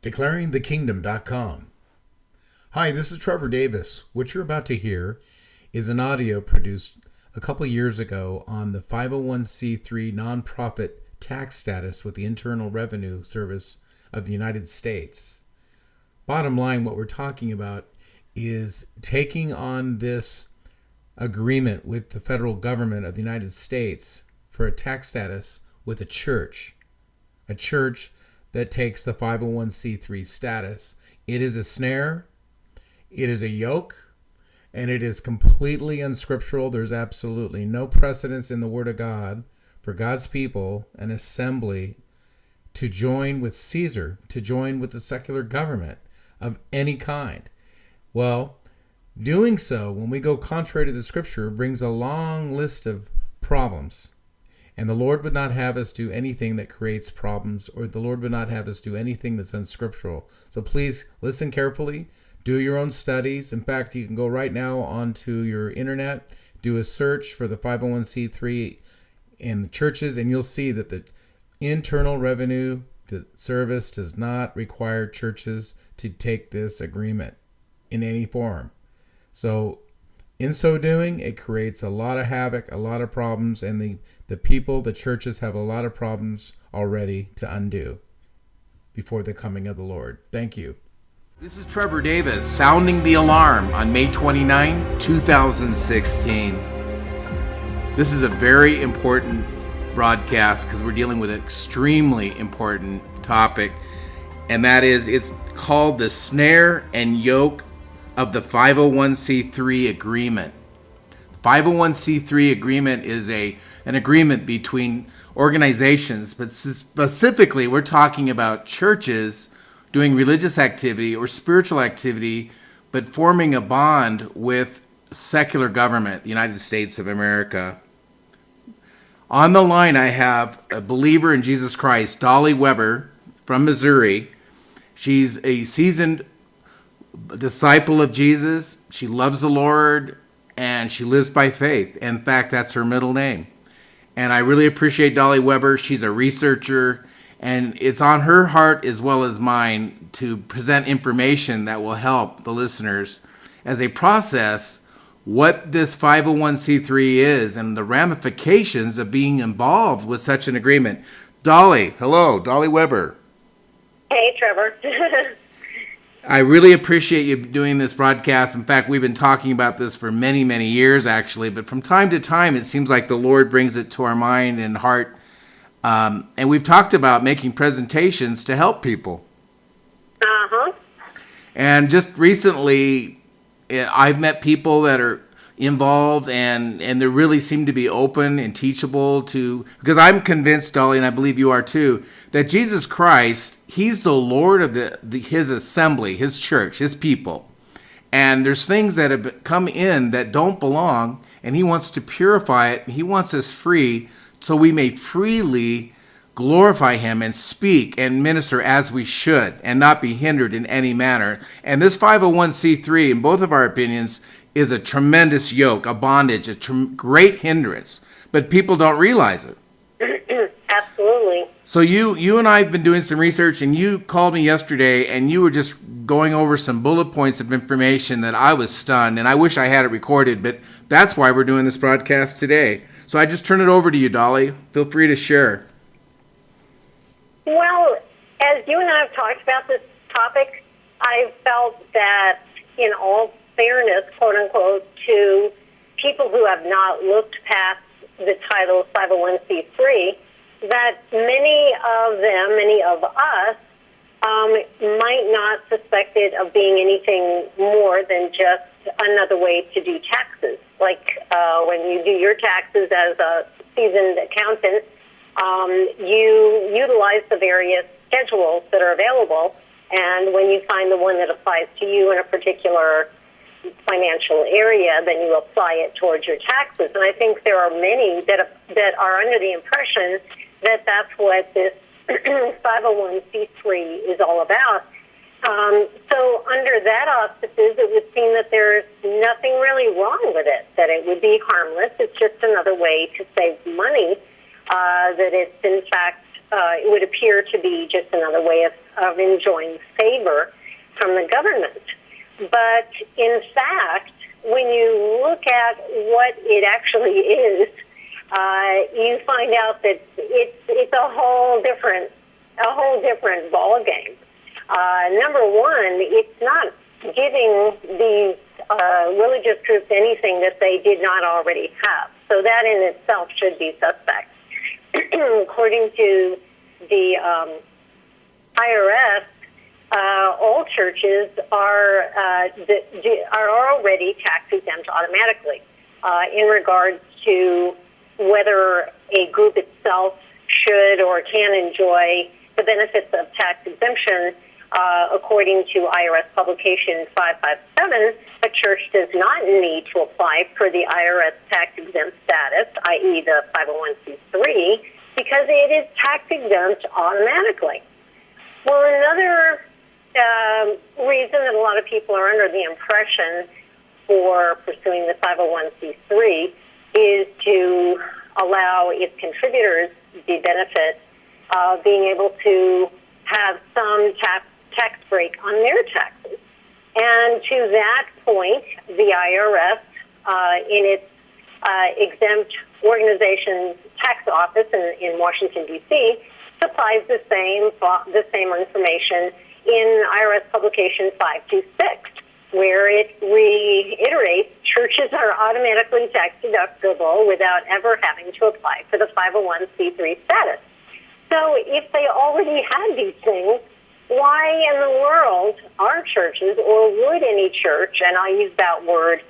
DeclaringTheKingdom.com. Hi, this is Trevor Davis. What you're about to hear is an audio produced a couple years ago on the 501c3 nonprofit tax status with the Internal Revenue Service of the United States. Bottom line, what we're talking about is taking on this agreement with the federal government of the United States for a tax status with a church that takes the 501c3 status. It is a snare, it is a yoke, and it is completely unscriptural. There's absolutely no precedence in the Word of God for God's people, an assembly, to join with Caesar, to join with the secular government of any kind. Well, doing so, when we go contrary to the Scripture, brings a long list of problems. And the Lord would not have us do anything that creates problems, or the Lord would not have us do anything that's unscriptural. So please listen carefully, do your own studies. In fact, you can go right now onto your internet, do a search for the 501c3 in the churches, and you'll see that the Internal Revenue Service does not require churches to take this agreement in any form. So in so doing, it creates a lot of havoc, a lot of problems, and the people, the churches, have a lot of problems already to undo before the coming of the Lord. Thank you. This is Trevor Davis sounding the alarm on May 29, 2016. This is a very important broadcast because we're dealing with an extremely important topic, and that is, it's called the Snare and Yoke of the 501c3 agreement. The 501c3 agreement is an agreement between organizations, but specifically we're talking about churches doing religious activity or spiritual activity, but forming a bond with secular government, the United States of America. On the line, I have a believer in Jesus Christ, Dolly Weber from Missouri. She's a seasoned disciple of Jesus. She loves the Lord, and she lives by faith. In fact, that's her middle name. And I really appreciate Dolly Weber. She's a researcher, and it's on her heart as well as mine to present information that will help the listeners as they process what this 501c3 is and the ramifications of being involved with such an agreement. Dolly, hello, Dolly Weber. Hey, Trevor. I really appreciate you doing this broadcast. In fact, we've been talking about this for many, many years, actually. But from time to time, it seems like the Lord brings it to our mind and heart. And we've talked about making presentations to help people. Uh-huh. And just recently, I've met people that are involved, and they really seem to be open and teachable to, because I'm convinced, Dolly, and I believe you are too, that Jesus Christ, he's the Lord of his assembly, his church, his people. And there's things that have come in that don't belong, and he wants to purify it. He wants us free so we may freely glorify him and speak and minister as we should and not be hindered in any manner. And this 501c3, in both of our opinions, is a tremendous yoke, a bondage, a great hindrance, but people don't realize it. Absolutely. So you and I have been doing some research, and you called me yesterday, and you were just going over some bullet points of information that I was stunned, and I wish I had it recorded, but that's why we're doing this broadcast today. So I just turn it over to you, Dolly. Feel free to share. Well, as you and I have talked about this topic, I felt that in all fairness, quote unquote, to people who have not looked past the title 501c3, that many of us, might not suspect it of being anything more than just another way to do taxes. Like when you do your taxes as a seasoned accountant, you utilize the various schedules that are available, and when you find the one that applies to you in a particular financial area, then you apply it towards your taxes. And I think there are many that are under the impression that that's what this 501c3 is all about. So under that auspices, it would seem that there's nothing really wrong with it, that it would be harmless. It's just another way to save money, that it's in fact, it would appear to be just another way of enjoying favor from the government. But in fact, when you look at what it actually is, you find out that it's a whole different ball game. Number one, it's not giving these religious groups anything that they did not already have. So that in itself should be suspect. According to the IRS, all churches are already tax exempt automatically in regards to whether a group itself should or can enjoy the benefits of tax exemption. According to IRS publication 557, a church does not need to apply for the IRS tax-exempt status, i.e. the 501c3, because it is tax-exempt automatically. Well, another reason that a lot of people are under the impression for pursuing the 501c3 is to allow its contributors the benefit of being able to have some tax break on their taxes. And to that point, the IRS, in its exempt organization's tax office in Washington, D.C., supplies the same information in IRS publication 526, where it reiterates churches are automatically tax deductible without ever having to apply for the 501c3 status. So if they already had these things, why in the world are churches, or would any church, and I use that word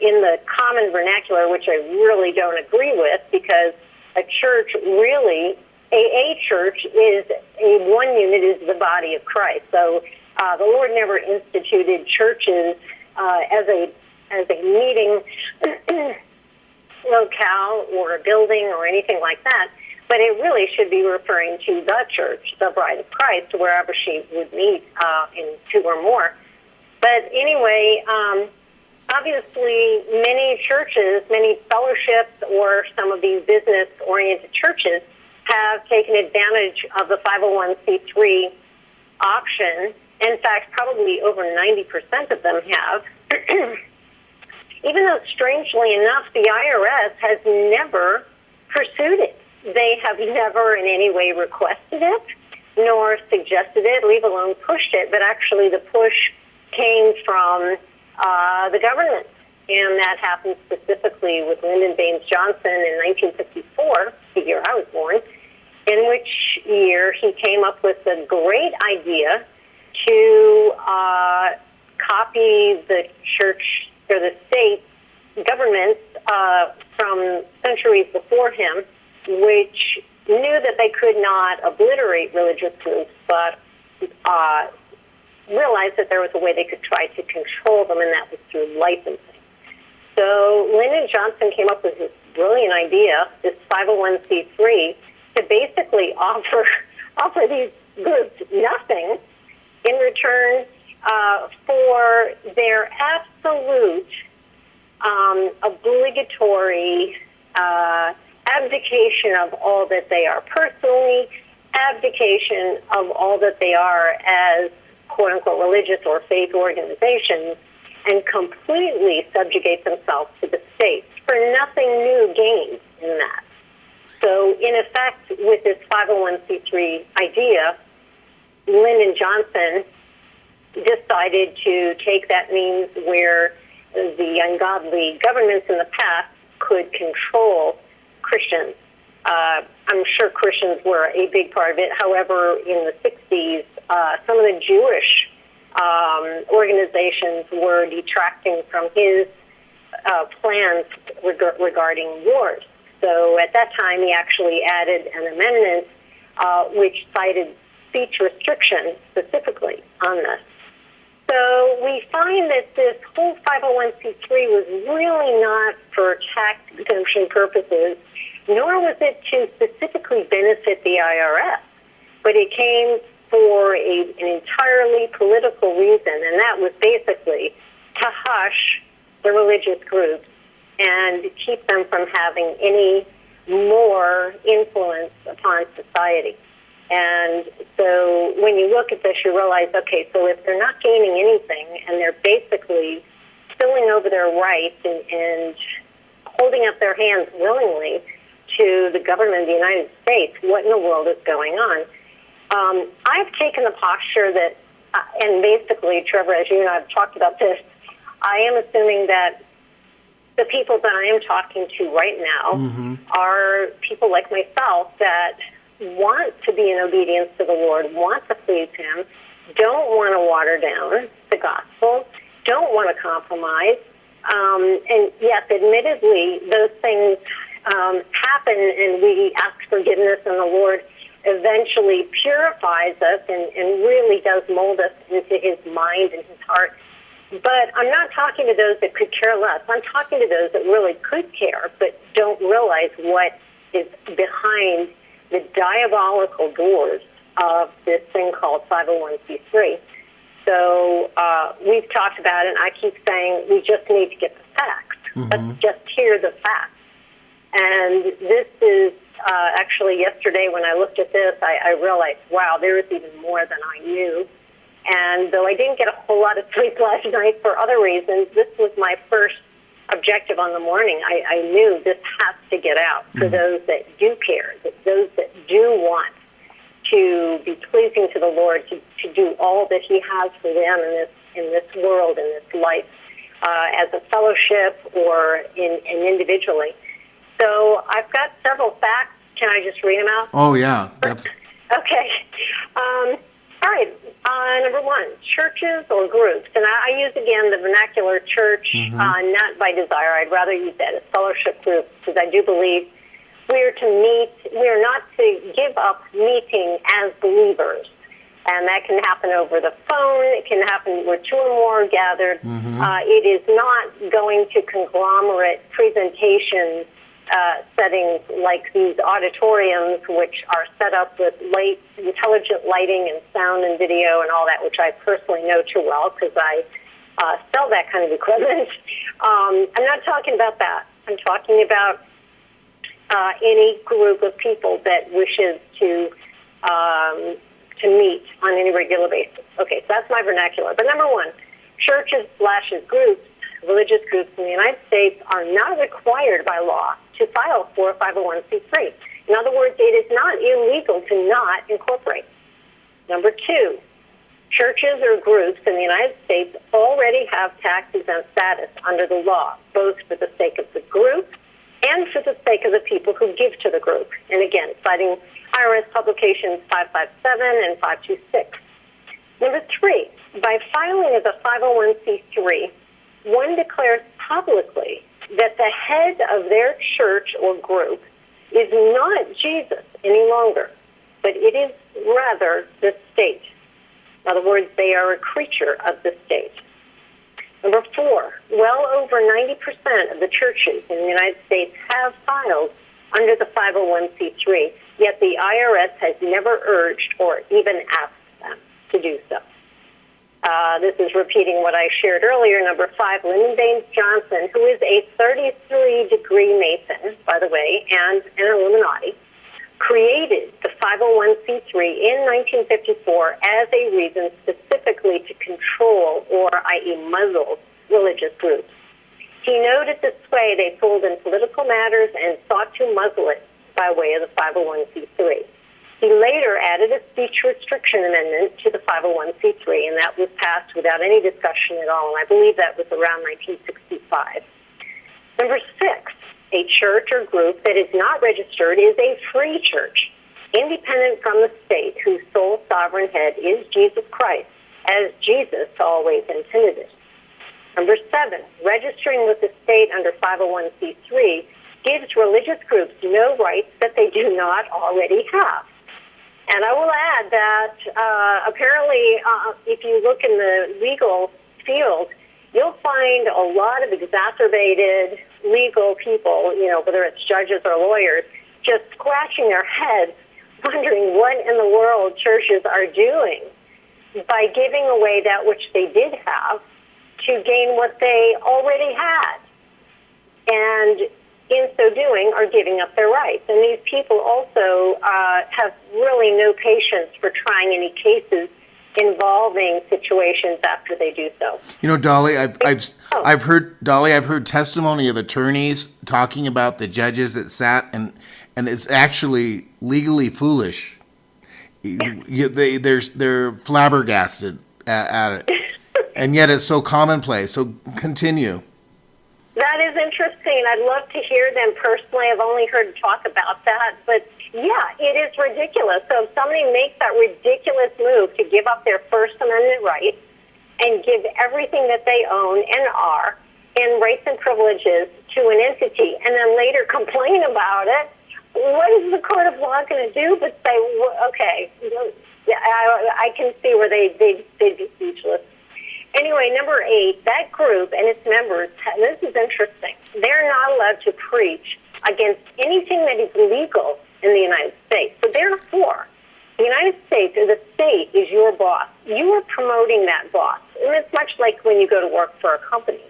in the common vernacular, which I really don't agree with, because a church really, a church is one unit is the body of Christ. So the Lord never instituted churches as a meeting locale or a building or anything like that. But it really should be referring to the church, the bride of Christ, wherever she would meet in two or more. But anyway, obviously many churches, many fellowships, or some of these business-oriented churches have taken advantage of the 501c3 option. In fact, probably over 90% of them have. Even though, strangely enough, the IRS has never pursued it. They have never in any way requested it, nor suggested it, leave alone pushed it, but actually the push came from the government, and that happened specifically with Lyndon Baines Johnson in 1954, the year I was born, in which year he came up with the great idea to copy the church or the state governments from centuries before him, which knew that they could not obliterate religious groups, but realized that there was a way they could try to control them, and that was through licensing. So Lyndon Johnson came up with this brilliant idea, this 501c3, to basically offer these groups nothing in return for their absolute obligatory abdication of all that they are personally, abdication of all that they are as quote-unquote religious or faith organizations, and completely subjugate themselves to the state for nothing new gained in that. So in effect, with this 501c3 idea, Lyndon Johnson decided to take that means where the ungodly governments in the past could control Christians. I'm sure Christians were a big part of it. However, in the 60s, some of the Jewish organizations were detracting from his plans regarding wars. So at that time, he actually added an amendment which cited speech restriction specifically on this. So we find that this whole 501c3 was really not for tax exemption purposes, nor was it to specifically benefit the IRS, but it came for an entirely political reason, and that was basically to hush the religious groups and keep them from having any more influence upon society. And so when you look at this, you realize, okay, so if they're not gaining anything and they're basically spilling over their rights and holding up their hands willingly to the government of the United States, what in the world is going on? I've taken the posture that, and basically, Trevor, as you and I have talked about this, I am assuming that the people that I am talking to right now are people like myself that want to be in obedience to the Lord, want to please Him, don't want to water down the gospel, don't want to compromise. And yes, admittedly, those things happen, and we ask forgiveness, and the Lord eventually purifies us and really does mold us into His mind and His heart. But I'm not talking to those that could care less. I'm talking to those that really could care, but don't realize what is behind the diabolical doors of this thing called 501c3. So we've talked about it, and I keep saying we just need to get the facts. Let's just hear the facts. And this is actually yesterday when I looked at this, I realized, wow, there is even more than I knew. And though I didn't get a whole lot of sleep last night for other reasons, this was my first objective on the morning. I knew this has to get out for those that do care, those that do want to be pleasing to the Lord, to do all that He has for them in this world, in this life, as a fellowship or in individually. So I've got several facts. Can I just read them out? Oh, yeah. Okay. All right. Number one, churches or groups. And I use, again, the vernacular church, not by desire. I'd rather use that as fellowship groups, because I do believe we are to meet. We are not to give up meeting as believers. And that can happen over the phone. It can happen where two or more are gathered. It is not going to conglomerate presentation settings like these auditoriums, which are set up with intelligent lighting and sound and video and all that, which I personally know too well because I sell that kind of equipment. I'm not talking about that. I'm talking about any group of people that wishes to meet on any regular basis. Okay, so that's my vernacular. But number one, churches/groups, religious groups in the United States are not required by law to file for a 501c3. In other words, it is not illegal to not incorporate. Number two, churches or groups in the United States already have tax-exempt status under the law, both for the sake of the group and for the sake of the people who give to the group. And again, citing IRS publications 557 and 526. Number three, by filing as a 501c3, one declares publicly that the head of their church or group is not Jesus any longer, but it is rather the state. In other words, they are a creature of the state. Number four, well over 90% of the churches in the United States have filed under the 501c3, yet the IRS has never urged or even asked them to do so. This is repeating what I shared earlier. Number five, Lyndon Baines Johnson, who is a 33-degree Mason, by the way, and an Illuminati, created the 501c3 in 1954 as a reason specifically to control or, i.e., muzzle religious groups. He noted this way they pulled in political matters and sought to muzzle it by way of the 501c3. He later added a speech restriction amendment to the 501c3, and that was passed without any discussion at all, and I believe that was around 1965. Number six, a church or group that is not registered is a free church, independent from the state, whose sole sovereign head is Jesus Christ, as Jesus always intended it. Number seven, registering with the state under 501c3 gives religious groups no rights that they do not already have. And I will add that apparently if you look in the legal field, you'll find a lot of exacerbated legal people, whether it's judges or lawyers, just scratching their heads, wondering what in the world churches are doing by giving away that which they did have to gain what they already had. And in so doing, are giving up their rights. And these people also have really no patience for trying any cases involving situations after they do so. You know, Dolly, I've heard testimony of attorneys talking about the judges that sat, and it's actually legally foolish. They're flabbergasted at it, and yet it's so commonplace. So continue. That is interesting. I'd love to hear them personally. I've only heard talk about that, but yeah, it is ridiculous. So if somebody makes that ridiculous move to give up their First Amendment rights and give everything that they own and are and rights and privileges to an entity and then later complain about it, what is the court of law going to do but say, okay, I can see where they'd be speechless. Anyway, number 8, that group and its members, this is interesting, they're not allowed to preach against anything that is legal in the United States. So therefore, the United States, or the state, is your boss. You are promoting that boss. And it's much like when you go to work for a company.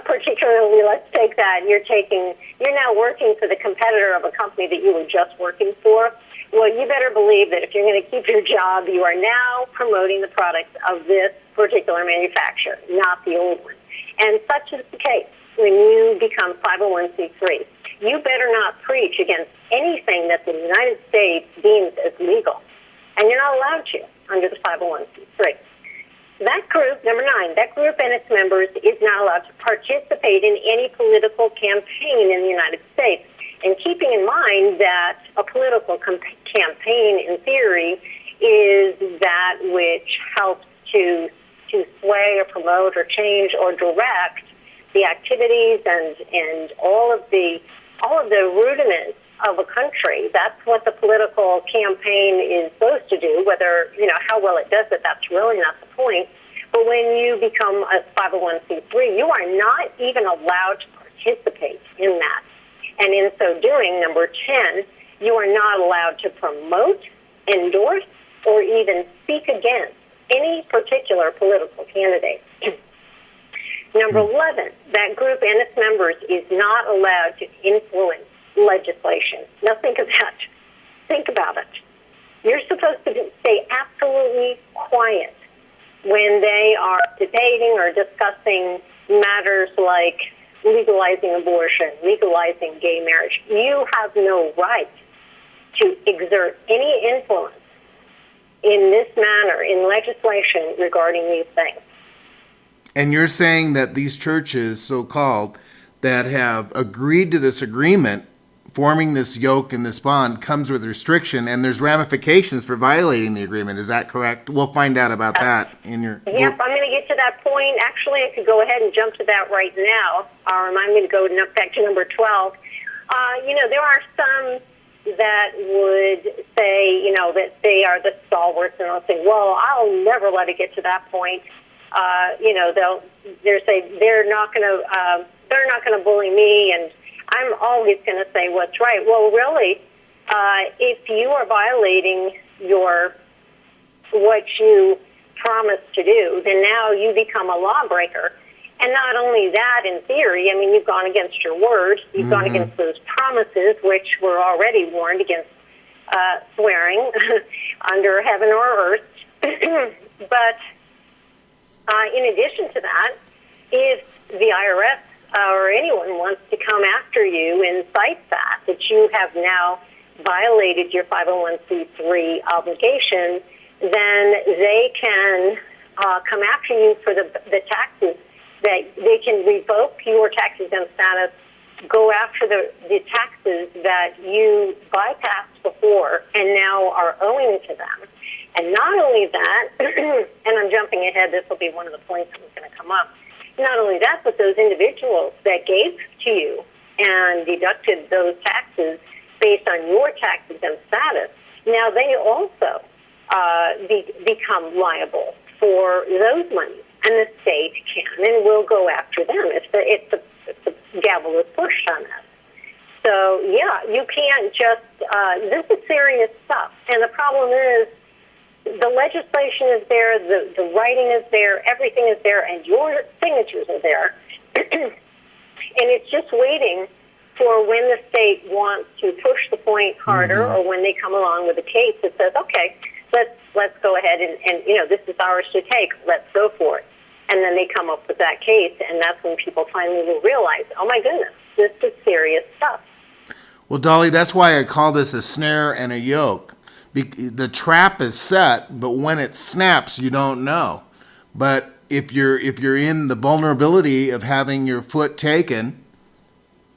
Particularly, let's take that, you're now working for the competitor of a company that you were just working for. Well, you better believe that if you're going to keep your job, you are now promoting the products of this particular manufacturer, not the old one. And such is the case when you become 501c3. You better not preach against anything that the United States deems as legal. And you're not allowed to under the 501c3. That group, number 9, that group and its members is not allowed to participate in any political campaign in the United States. And keeping in mind that a political campaign, in theory, is that which helps to sway or promote or change or direct the activities and all of the rudiments of a country. That's what the political campaign is supposed to do. Whether, how well it does it, that's really not the point. But when you become a 501c3, you are not even allowed to participate in that. And in so doing, number 10, you are not allowed to promote, endorse, or even speak against any particular political candidate. Number 11, that group and its members is not allowed to influence legislation. Now think of that. Think about it. You're supposed to stay absolutely quiet when they are debating or discussing matters like legalizing abortion, legalizing gay marriage. You have no right to exert any influence in this manner in legislation regarding these things. And you're saying that these churches, so-called, that have agreed to this agreement, forming this yoke and this bond, comes with restriction, and there's ramifications for violating the agreement. Is that correct? We'll find out about that in your... Yep, I'm going to get to that point. Actually, I could go ahead and jump to that right now. I'm going to go back to number 12. There are some that would say, that they are the stalwarts, and they'll say, well, I'll never let it get to that point. They'll say they're not going to bully me, and I'm always going to say what's right. Well, really, if you are violating what you promised to do, then now you become a lawbreaker. And not only that, in theory, you've gone against your word. You've gone against those promises, which were already warned against swearing under heaven or earth. But in addition to that, if the IRS or anyone wants to come after you and cite that you have now violated your 501c3 obligation, then they can come after you for the taxes. That they can revoke your tax-exempt status, go after the taxes that you bypassed before and now are owing to them. And not only that, and I'm jumping ahead, this will be one of the points that's going to come up. Not only that, but those individuals that gave to you and deducted those taxes based on your tax-exempt status, now they also become liable for those monies. And the state can and will go after them if the gavel is pushed on us. So, yeah, you can't just, this is serious stuff. And the problem is the legislation is there, the writing is there, everything is there, and your signatures are there. And it's just waiting for when the state wants to push the point harder, or when they come along with a case that says, okay, let's go ahead and this is ours to take. Let's go for it. And then they come up with that case, and that's when people finally will realize, oh my goodness, this is serious stuff. Well, Dolly, that's why I call this a snare and a yoke. The trap is set, but when it snaps, you don't know. But if you're in the vulnerability of having your foot taken,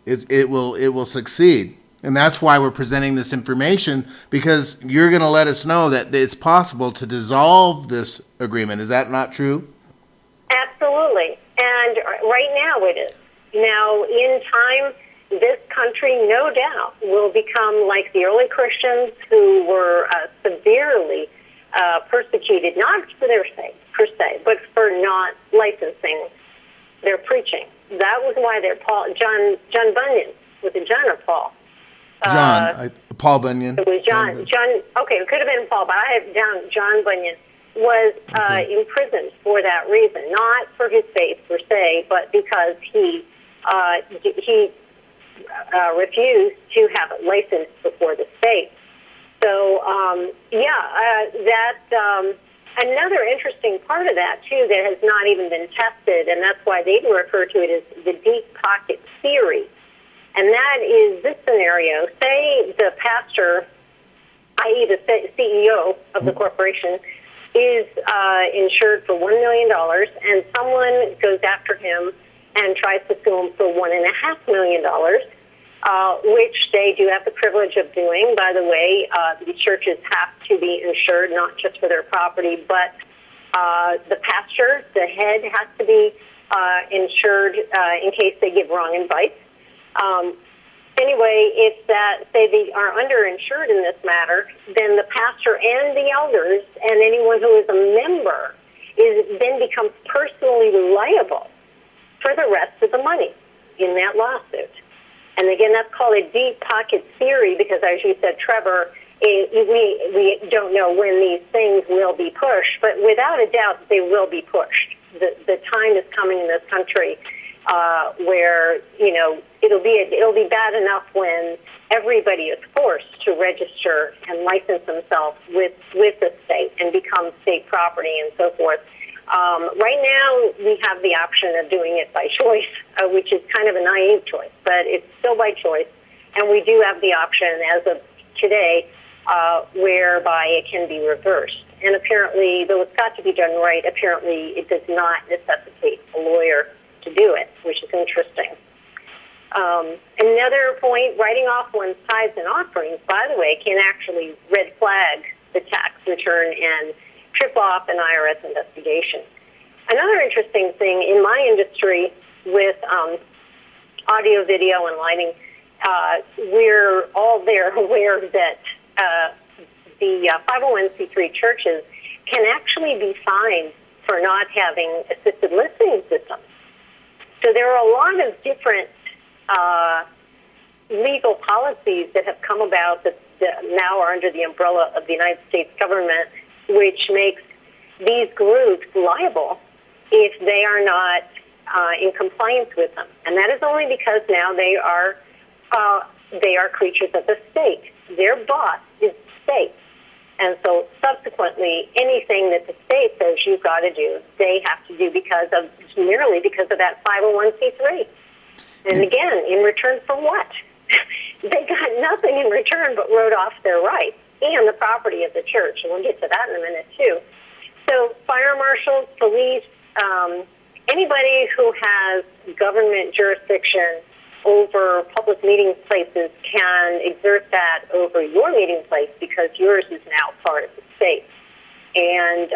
it will succeed. And that's why we're presenting this information, because you're going to let us know that it's possible to dissolve this agreement. Is that not true? Absolutely. And right now it is. Now, in time, this country, no doubt, will become like the early Christians who were severely persecuted, not for their sake, per se, but for not licensing their preaching. That was why John Bunyan, was it John or Paul? Paul Bunyan. It was John. Okay, it could have been Paul, but I have down John Bunyan was imprisoned for that reason, not for his faith per se, but because he refused to have it licensed before the state. So, another interesting part of that, too, that has not even been tested, and that's why they refer to it as the deep pocket theory. And that is this scenario. Say the pastor, i.e. the CEO of the corporation, is insured for $1 million, and someone goes after him and tries to sue him for $1.5 million, which they do have the privilege of doing. By the way, the churches have to be insured, not just for their property, but the pastor, the head, has to be insured in case they give wrong advice. Anyway, if that, say they are underinsured in this matter, then the pastor and the elders and anyone who is a member then becomes personally liable for the rest of the money in that lawsuit. And again, that's called a deep pocket theory because, as you said, Trevor, we don't know when these things will be pushed, but without a doubt, they will be pushed. The time is coming in this country where it'll be bad enough when everybody is forced to register and license themselves with the state and become state property and so forth. Right now, we have the option of doing it by choice, which is kind of a naive choice, but it's still by choice. And we do have the option as of today whereby it can be reversed. And apparently, though it's got to be done right, apparently it does not necessitate a lawyer to do it, which is interesting. Another point, writing off one's tithes and offerings, by the way, can actually red flag the tax return and trip off an IRS investigation. Another interesting thing in my industry with audio, video, and lighting, we're all there aware that the 501c3 churches can actually be fined for not having assisted listening systems. So there are a lot of different legal policies that have come about that now are under the umbrella of the United States government, which makes these groups liable if they are not in compliance with them. And that is only because now they are creatures of the state. Their boss is the state. And so subsequently, anything that the state says you've got to do, they have to do merely because of that 501c3. And again, in return for what? They got nothing in return but wrote off their rights and the property of the church. And we'll get to that in a minute, too. So fire marshals, police, anybody who has government jurisdiction over public meeting places can exert that over your meeting place because yours is now part of the state. And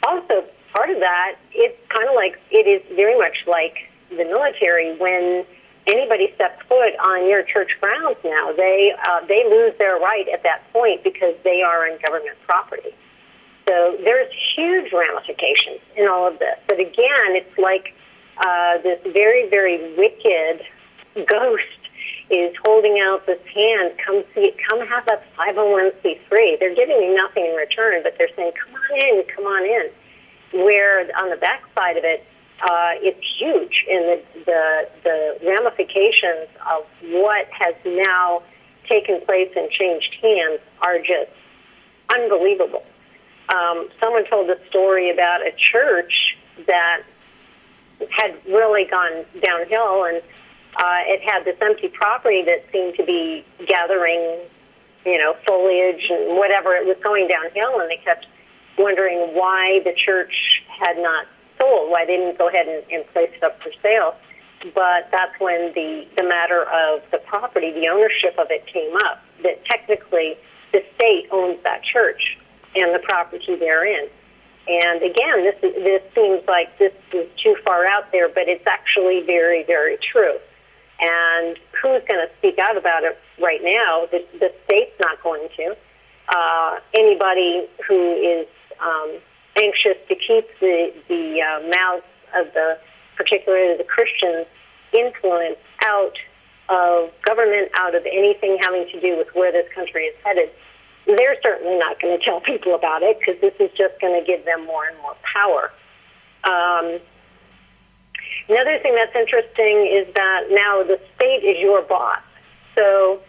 also, part of that, it's kind of like, it is very much like the military. When anybody steps foot on your church grounds now, they lose their right at that point because they are in government property. So there's huge ramifications in all of this. But again, it's like this very, very wicked ghost is holding out this hand, come have that 501c3. They're giving you nothing in return, but they're saying, come on in. Where on the back side of it, it's huge, and the ramifications of what has now taken place and changed hands are just unbelievable. Someone told a story about a church that had really gone downhill, and it had this empty property that seemed to be gathering, foliage and whatever. It was going downhill, and they kept wondering why the church had not sold, why they didn't go ahead and place it up for sale. But that's when the matter of the property, the ownership of it came up, that technically the state owns that church and the property therein. And again, this seems like this is too far out there, but it's actually very, very true. And who's going to speak out about it right now? The state's not going to. Anybody who is anxious to keep the mouths of particularly the Christians, influence out of government, out of anything having to do with where this country is headed, they're certainly not going to tell people about it, because this is just going to give them more and more power. Another thing that's interesting is that now the state is your boss. So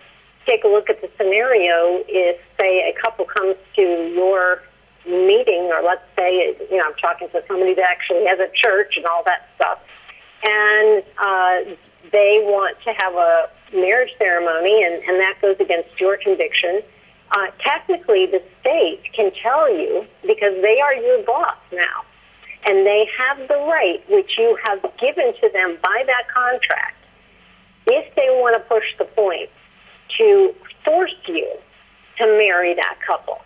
take a look at the scenario. If, say, a couple comes to your meeting, or let's say, I'm talking to somebody that actually has a church and all that stuff, and they want to have a marriage ceremony, and that goes against your conviction. Technically, the state can tell you, because they are your boss now, and they have the right, which you have given to them by that contract, if they want to push the point, to force you to marry that couple.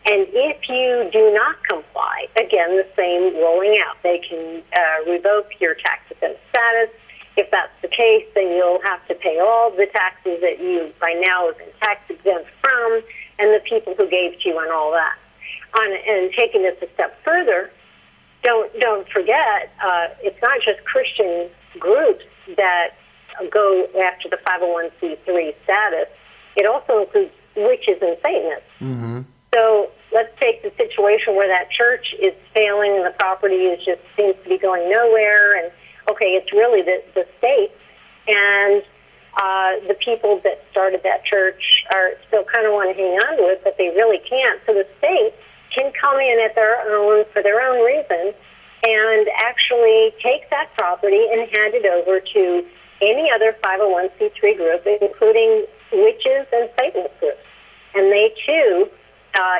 And if you do not comply, again, the same rolling out. They can revoke your tax-exempt status. If that's the case, then you'll have to pay all the taxes that you by now have been tax-exempt from, and the people who gave to you and all that. And taking this a step further, don't forget, it's not just Christian groups that go after the 501c3 status. It also includes witches and Satanists. Mm-hmm. So let's take the situation where that church is failing and the property seems to be going nowhere, and okay, it's really the state, and the people that started that church are still kind of want to hang on to it, but they really can't. So the state can come in for their own reason, and actually take that property and hand it over to any other 501c3 group, including witches and Satanist groups. And they, too,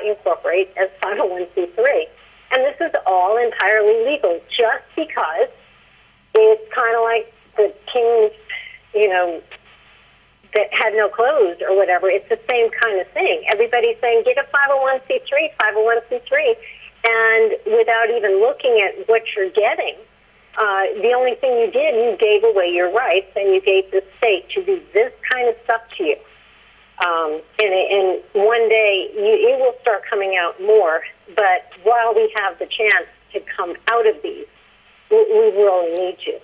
incorporate as 501c3. And this is all entirely legal, just because it's kind of like the king, that had no clothes or whatever. It's the same kind of thing. Everybody's saying, get a 501c3, and without even looking at what you're getting, the only thing you did, you gave away your rights, and you gave the state to do this kind of stuff to you. And one day, it will start coming out more. But while we have the chance to come out of these, we really need to.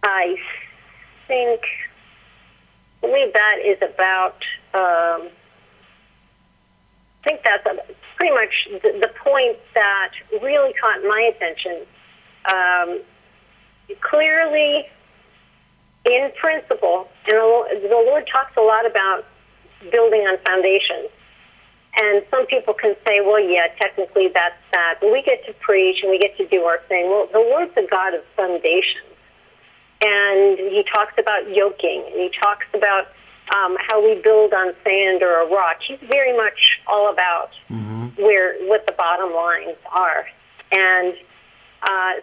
I believe that is about, I think that's pretty much the point that really caught my attention. Clearly, in principle, and the Lord talks a lot about building on foundations. And some people can say, well, yeah, technically that's that. But we get to preach and we get to do our thing. Well, the Lord's a God of foundations. And he talks about yoking, and he talks about how we build on sand or a rock. He's very much all about what the bottom lines are. And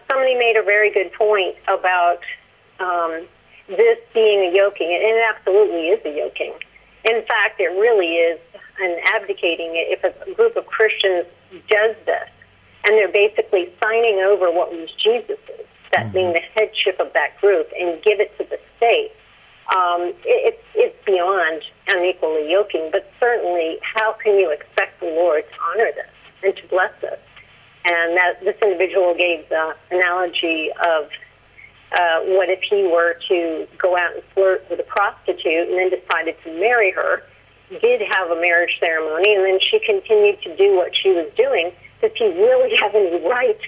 somebody made a very good point about this being a yoking, and it absolutely is a yoking. In fact, it really is an abdicating. If a group of Christians does this, and they're basically signing over what was Jesus's, that being the headship of that group, and give it to the state, it's beyond unequally yoking. But certainly, how can you expect the Lord to honor this and to bless this? And that this individual gave the analogy of what if he were to go out and flirt with a prostitute and then decided to marry her, did have a marriage ceremony, and then she continued to do what she was doing, does he really have any right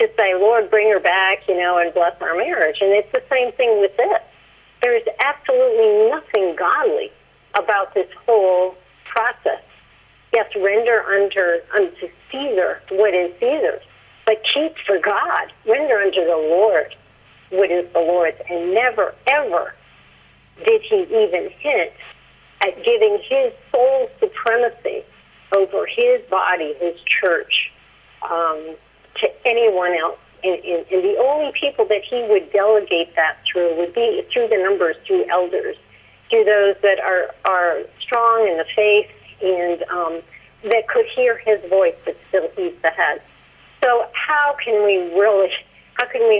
to say, Lord, bring her back, and bless our marriage? And it's the same thing with this. There's absolutely nothing godly about this whole process. Yes, render unto Caesar what is Caesar's, but keep for God. Render unto the Lord what is the Lord's. And never, ever did he even hint at giving his sole supremacy over his body, his church, to anyone else. And the only people that he would delegate that through would be through the numbers, through elders, through those that are strong in the faith and that could hear his voice, but still he's the head. So how can we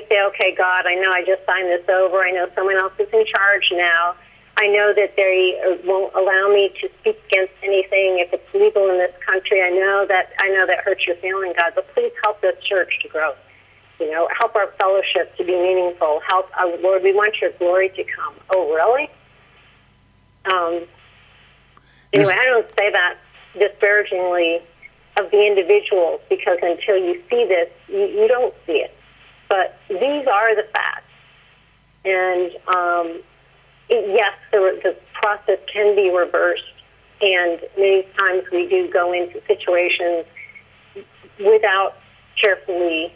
say, okay, God, I know I just signed this over. I know someone else is in charge now. I know that they won't allow me to speak against anything if it's legal in this country. I know that hurts your feeling, God, but please help this church to grow. Help our fellowship to be meaningful. Help, Lord, we want your glory to come. Oh, really? Anyway, I don't say that disparagingly of the individuals, because until you see this, you don't see it. But these are the facts. And yes, the process can be reversed, and many times we do go into situations without carefully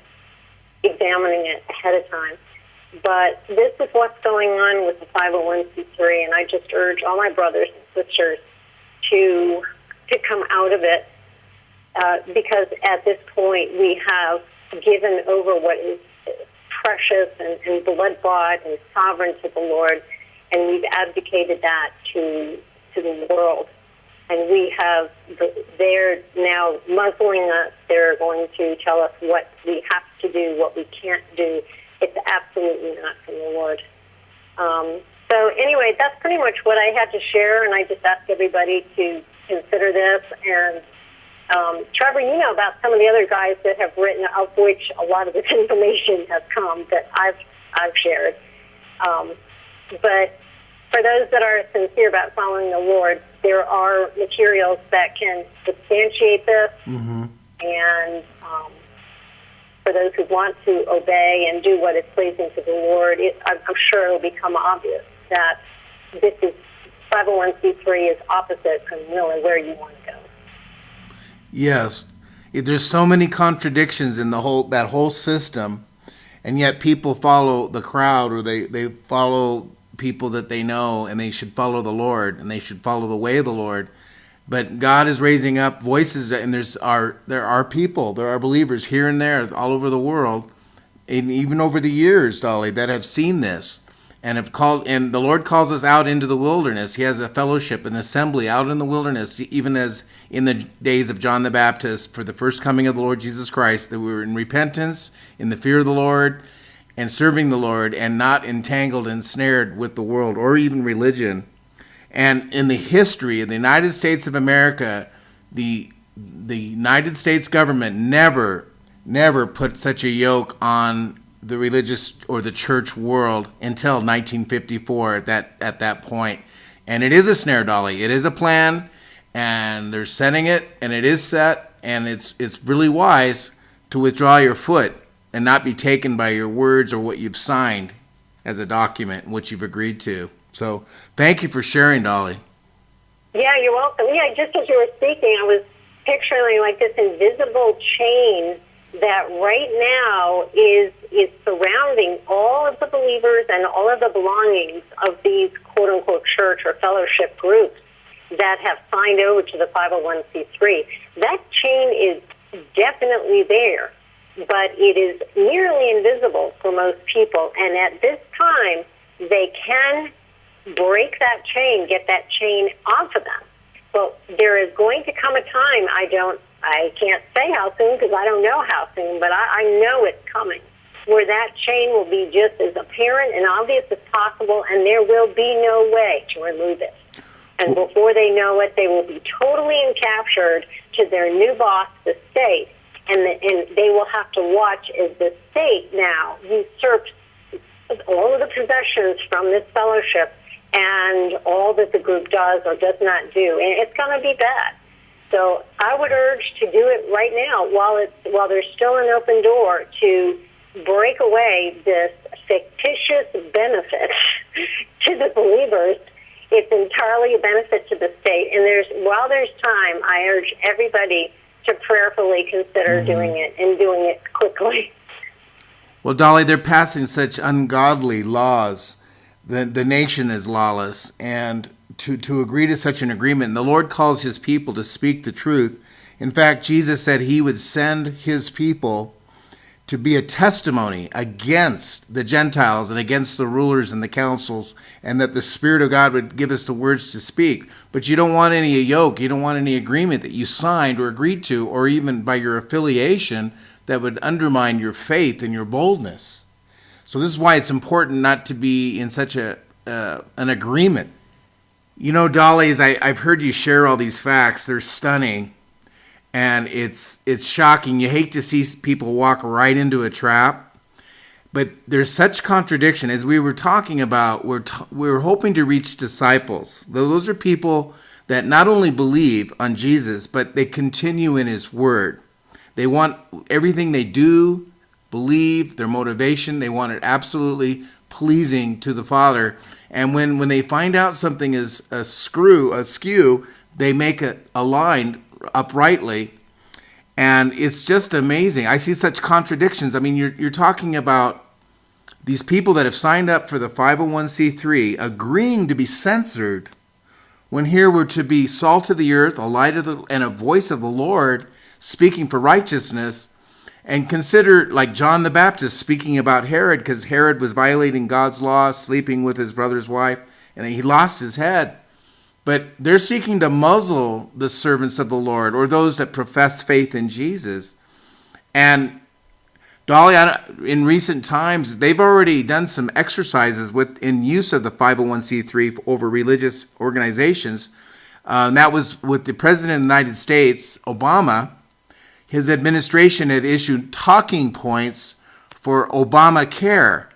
examining it ahead of time. But this is what's going on with the 501c3, and I just urge all my brothers and sisters to come out of it, because at this point we have given over what is precious and blood-bought and sovereign to the Lord, and we've advocated that to the world. And they're now muzzling us. They're going to tell us what we have to do, what we can't do. It's absolutely not from the Lord. So anyway, that's pretty much what I had to share, and I just ask everybody to consider this. And Trevor, you know about some of the other guys that have written, of which a lot of this information has come that I've shared. But for those that are sincere about following the Lord, there are materials that can substantiate this. Mm-hmm. And for those who want to obey and do what is pleasing to the Lord, I'm sure it will become obvious that this is 501c3 is opposite from really where you want to go. Yes, there's so many contradictions in that whole system, and yet people follow the crowd, or they follow people that they know, and they should follow the Lord, and they should follow the way of the Lord. But God is raising up voices, and there are people, there are believers here and there all over the world, and even over the years, Dolly, that have seen this and have called. And the Lord calls us out into the wilderness. He has a fellowship, an assembly out in the wilderness, even as in the days of John the Baptist, for the first coming of the Lord Jesus Christ, that we were in repentance, in the fear of the Lord, and serving the Lord, and not entangled and snared with the world or even religion. And in the history of the United States of America, the United States government never put such a yoke on the religious or the church world until 1954 at that point. And it is a snare, Dolly. It is a plan, and they're setting it, and it is set, and it's really wise to withdraw your foot and not be taken by your words or what you've signed as a document, which you've agreed to. So thank you for sharing, Dolly. Yeah, you're welcome. Yeah, just as you were speaking, I was picturing like this invisible chain that right now is surrounding all of the believers and all of the belongings of these quote-unquote church or fellowship groups that have signed over to the 501c3. That chain is definitely there, but it is nearly invisible for most people. And at this time, they can break that chain, get that chain off of them. But there is going to come a time, I can't say how soon because I don't know how soon, but I know it's coming, where that chain will be just as apparent and obvious as possible, and there will be no way to remove it. And before they know it, they will be totally encaptured to their new boss, the state, and they will have to watch as the state now usurps all of the possessions from this fellowship and all that the group does or does not do. And it's going to be bad. So I would urge to do it right now while there's still an open door to break away this fictitious benefit to the believers. It's entirely a benefit to the state. And while there's time, I urge everybody to prayerfully consider doing it and doing it quickly. Well, Dolly, they're passing such ungodly laws. The nation is lawless. And to agree to such an agreement, the Lord calls his people to speak the truth. In fact, Jesus said he would send his people to be a testimony against the Gentiles and against the rulers and the councils, and that the Spirit of God would give us the words to speak. But you don't want any yoke, you don't want any agreement that you signed or agreed to, or even by your affiliation, that would undermine your faith and your boldness. So this is why it's important not to be in such an agreement. You know, Dolly, I've heard you share all these facts. They're stunning. And it's shocking. You hate to see people walk right into a trap. But there's such contradiction. As we were talking about, we're hoping to reach disciples. Those are people that not only believe on Jesus, but they continue in his word. They want everything they do, believe, their motivation, they want it absolutely pleasing to the Father. And when they find out something is askew, they make it aligned uprightly. And it's just amazing. I see such contradictions. I mean, you're talking about these people that have signed up for the 501c3 agreeing to be censored, when here we're to be salt of the earth, a light of and a voice of the Lord, speaking for righteousness. And consider, like John the Baptist speaking about Herod, because Herod was violating God's law, sleeping with his brother's wife, and he lost his head. But they're seeking to muzzle the servants of the Lord, or those that profess faith in Jesus. And Dolly, in recent times, they've already done some exercises in use of the 501c3 over religious organizations. And that was with the President of the United States, Obama. His administration had issued talking points for Obamacare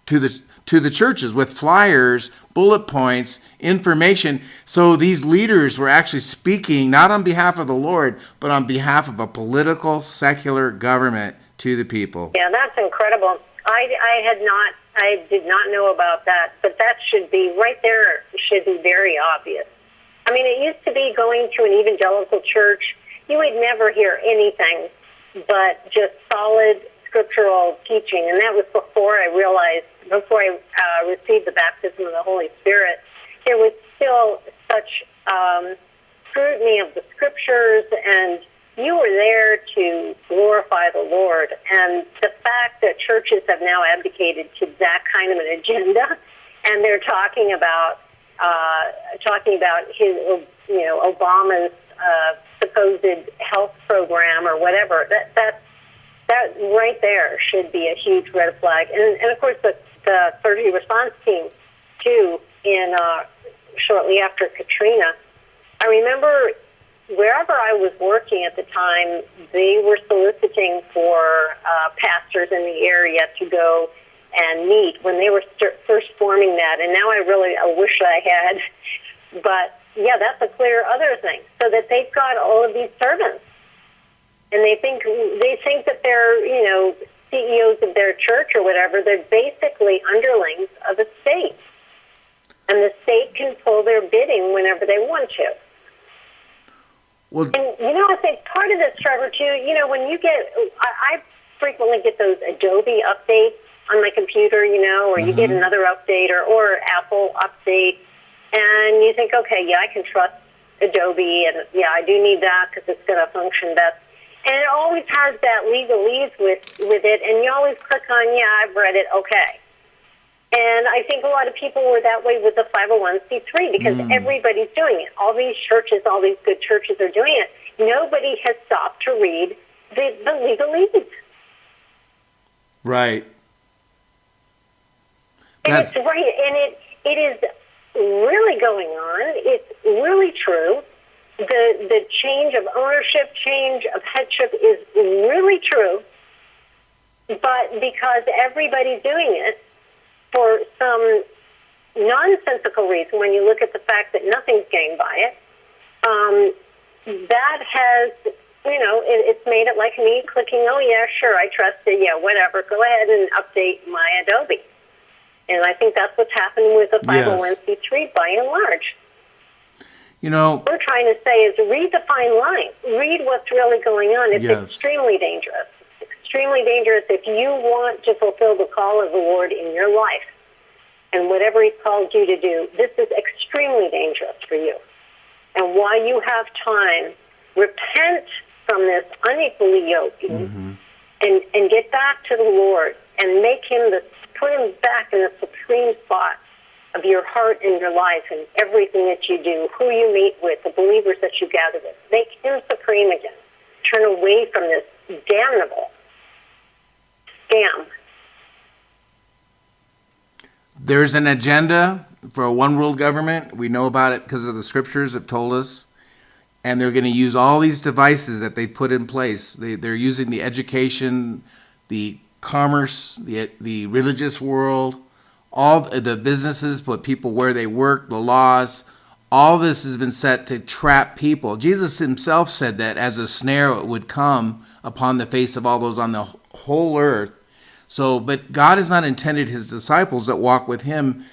to the churches with flyers, bullet points, information. So these leaders were actually speaking not on behalf of the Lord, but on behalf of a political, secular government to the people. Yeah, that's incredible. I did not know about that, but that should be right there. Should be very obvious. I mean, it used to be going to an evangelical church, you would never hear anything but just solid scriptural teaching. And that was before I received the baptism of the Holy Spirit. There was still such scrutiny of the scriptures, and you were there to glorify the Lord. And the fact that churches have now abdicated to that kind of an agenda, and they're talking about his, Obama's supposed health program or whatever, that right there should be a huge red flag. And of course the emergency response team too, in shortly after Katrina. I remember wherever I was working at the time, they were soliciting for pastors in the area to go and meet when they were first forming that. And now I wish I had, but yeah, that's a clear other thing. So that they've got all of these servants, and they think that they're CEOs of their church or whatever. They're basically underlings of the state, and the state can pull their bidding whenever they want to. Well, and I think part of this, Trevor, too. When you get, I frequently get those Adobe updates on my computer, or you get another update or Apple update. And you think, okay, yeah, I can trust Adobe, and yeah, I do need that because it's going to function best. And it always has that legalese with it, and you always click on, yeah, I've read it, okay. And I think a lot of people were that way with the 501c3 because everybody's doing it. All these churches, all these good churches are doing it. Nobody has stopped to read the legalese. Right. And it's right, and it is really going on. It's really true. The change of ownership, change of headship is really true. But because everybody's doing it for some nonsensical reason, when you look at the fact that nothing's gained by it, that has, it's made it like me clicking, oh, yeah, sure, I trust it, yeah, whatever, go ahead and update my Adobe. And I think that's what's happening with the 501c3 by and large. What we're trying to say is read the fine line. Read what's really going on. It's extremely dangerous. It's extremely dangerous if you want to fulfill the call of the Lord in your life and whatever He's called you to do. This is extremely dangerous for you. And while you have time, repent from this unequally yoking and get back to the Lord and put Him back in the supreme spot of your heart and your life and everything that you do, who you meet with, the believers that you gather with. Make Him supreme again. Turn away from this damnable scam. There's an agenda for a one world government. We know about it because of the scriptures have told us. And they're going to use all these devices that they put in place. They're using the education, the commerce, the religious world, all the businesses, put people where they work, the laws. All this has been set to trap people. Jesus Himself said that as a snare it would come upon the face of all those on the whole earth. But God has not intended His disciples that walk with Him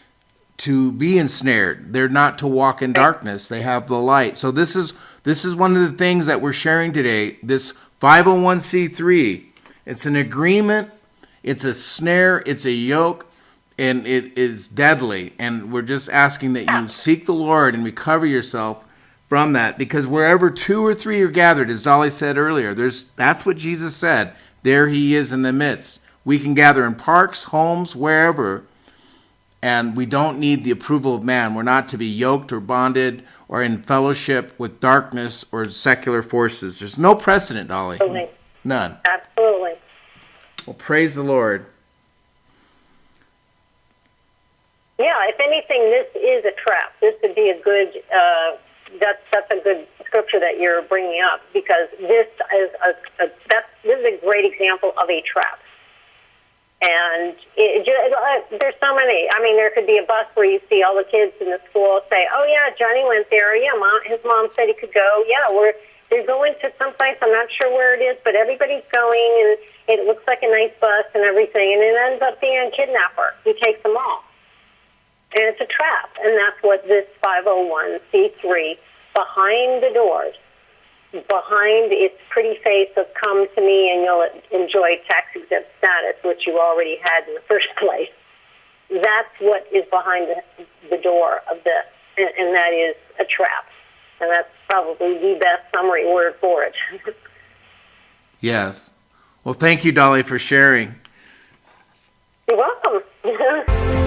to be ensnared. They're not to walk in darkness. They have the light. So this is one of the things that we're sharing today. This 501c3, it's an agreement, it's a snare, it's a yoke, and it is deadly. And we're just asking that you seek the Lord and recover yourself from that, because wherever 2 or 3 are gathered, as Dolly said earlier, that's what Jesus said. There He is in the midst. We can gather in parks, homes, wherever, and we don't need the approval of man. We're not to be yoked or bonded or in fellowship with darkness or secular forces. There's no precedent, Dolly. Absolutely. None. Absolutely. Well, praise the Lord. Yeah, if anything, this is a trap. This would be a good, that's a good scripture that you're bringing up, because this is a great example of a trap. And there's so many. I mean, there could be a bus where you see all the kids in the school say, oh, yeah, Johnny went there. Yeah, his mom said he could go. Yeah, they're going to someplace. I'm not sure where it is, but everybody's going, and it looks like a nice bus and everything. And it ends up being a kidnapper who takes them all. And it's a trap. And that's what this 501c3, behind the doors, behind its pretty face of come to me and you'll enjoy tax-exempt status, which you already had in the first place. That's what is behind the door of this, and that is a trap. And that's probably the best summary word for it. Yes. Well, thank you, Dolly, for sharing. You're welcome.